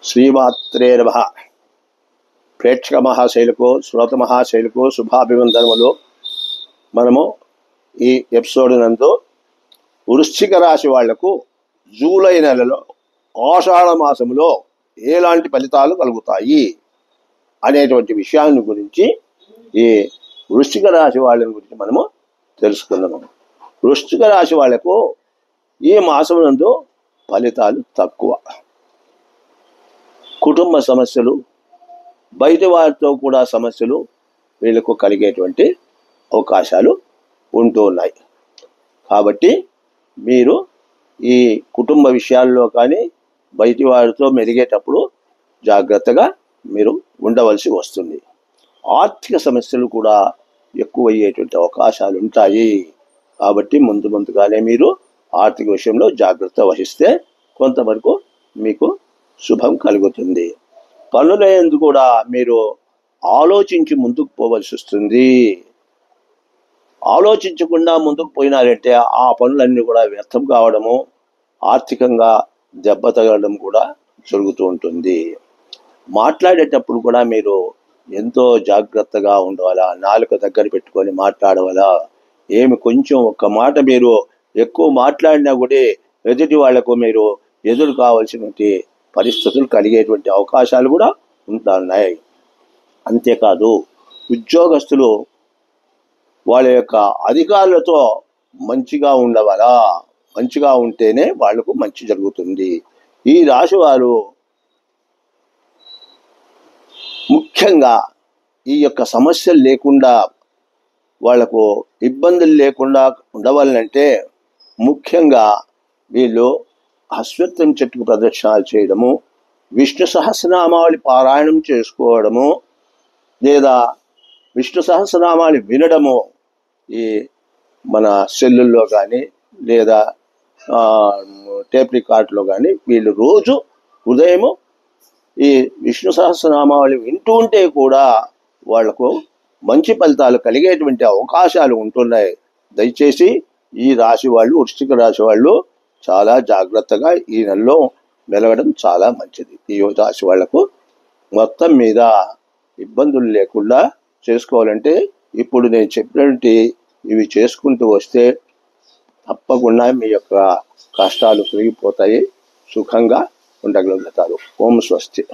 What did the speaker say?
శ్రీమాత్రే నమః. ప్రేక్షక మహాశైలకు, శ్రోత మహాశైలకు శుభాభివందనములు. మనము ఈ ఎపిసోడ్ నందు వృశ్చిక రాశి వాళ్లకు జూలై నెలలో ఆషాఢ మాసంలో ఎలాంటి ఫలితాలు కలుగుతాయి అనేటువంటి విషయాన్ని గురించి, ఈ వృశ్చిక రాశి వాళ్ళని గురించి మనము తెలుసుకుందాము. వృశ్చిక రాశి వాళ్లకు ఈ మాసం నందు ఫలితాలు తక్కువ. కుటుంబ సమస్యలు, బయట వారితో కూడా సమస్యలు వీళ్ళకు కలిగేటువంటి అవకాశాలు ఉంటూ ఉన్నాయి. కాబట్టి మీరు ఈ కుటుంబ విషయాల్లో కానీ బయటి వారితో మెలిగేటప్పుడు జాగ్రత్తగా మీరు ఉండవలసి వస్తుంది. ఆర్థిక సమస్యలు కూడా ఎక్కువయ్యేటువంటి అవకాశాలు ఉంటాయి. కాబట్టి ముందుగానే మీరు ఆర్థిక విషయంలో జాగ్రత్త వహిస్తే కొంతవరకు మీకు శుభం కలుగుతుంది. పనులందు కూడా మీరు ఆలోచించి ముందుకు పోవలసి వస్తుంది. ఆలోచించకుండా ముందుకు పోయినారంటే ఆ పనులన్నీ కూడా వ్యర్థం కావడము, ఆర్థికంగా దెబ్బ తగలడం కూడా జరుగుతూ ఉంటుంది. మాట్లాడేటప్పుడు కూడా మీరు ఎంతో జాగ్రత్తగా ఉండవాలా, నాలుక దగ్గర పెట్టుకొని మాట్లాడవాలా. కొంచెం ఒక్క మాట మీరు ఎక్కువ మాట్లాడినా కూడా ఎదుటి వాళ్లకు మీరు ఎదురు కావాల్సినటువంటి పరిస్థితులు కలిగేటువంటి అవకాశాలు కూడా ఉంటున్నాయి. అంతేకాదు, ఉద్యోగస్తులు వాళ్ళ యొక్క అధికారులతో మంచిగా ఉండవాలా. మంచిగా ఉంటేనే వాళ్లకు మంచి జరుగుతుంది. ఈ రాశి వారు ముఖ్యంగా ఈ యొక్క సమస్యలు లేకుండా, వాళ్లకు ఇబ్బందులు లేకుండా ఉండవాలంటే ముఖ్యంగా వీళ్ళు అశ్వత్థం చెట్టుకు ప్రదక్షిణాలు చేయడము, విష్ణు సహస్రనామావళి పారాయణం చేసుకోవడము, లేదా విష్ణు సహస్రనామాలు వినడము. ఈ మన సెల్లుల్లో కానీ లేదా టేప్ రికార్డులో కానీ వీళ్ళు రోజు ఉదయము ఈ విష్ణు సహస్రనామావళి వింటూ ఉంటే కూడా వాళ్లకు మంచి ఫలితాలు కలిగేటువంటి అవకాశాలు ఉంటున్నాయి. దయచేసి ఈ రాశి వాళ్ళు, వృశ్చిక రాశి వాళ్ళు చాలా జాగ్రత్తగా ఈ నెలలో మెలగడం చాలా మంచిది. ఈ రాశి వాళ్లకు మొత్తం మీద ఇబ్బందులు లేకుండా చేసుకోవాలంటే ఇప్పుడు నేను చెప్పినటువంటి ఇవి చేసుకుంటూ వస్తే తప్పకుండా మీ యొక్క కష్టాలు పెరిగిపోతాయి, సుఖంగా ఉండగలుగుతారు. ఓం స్వస్తి.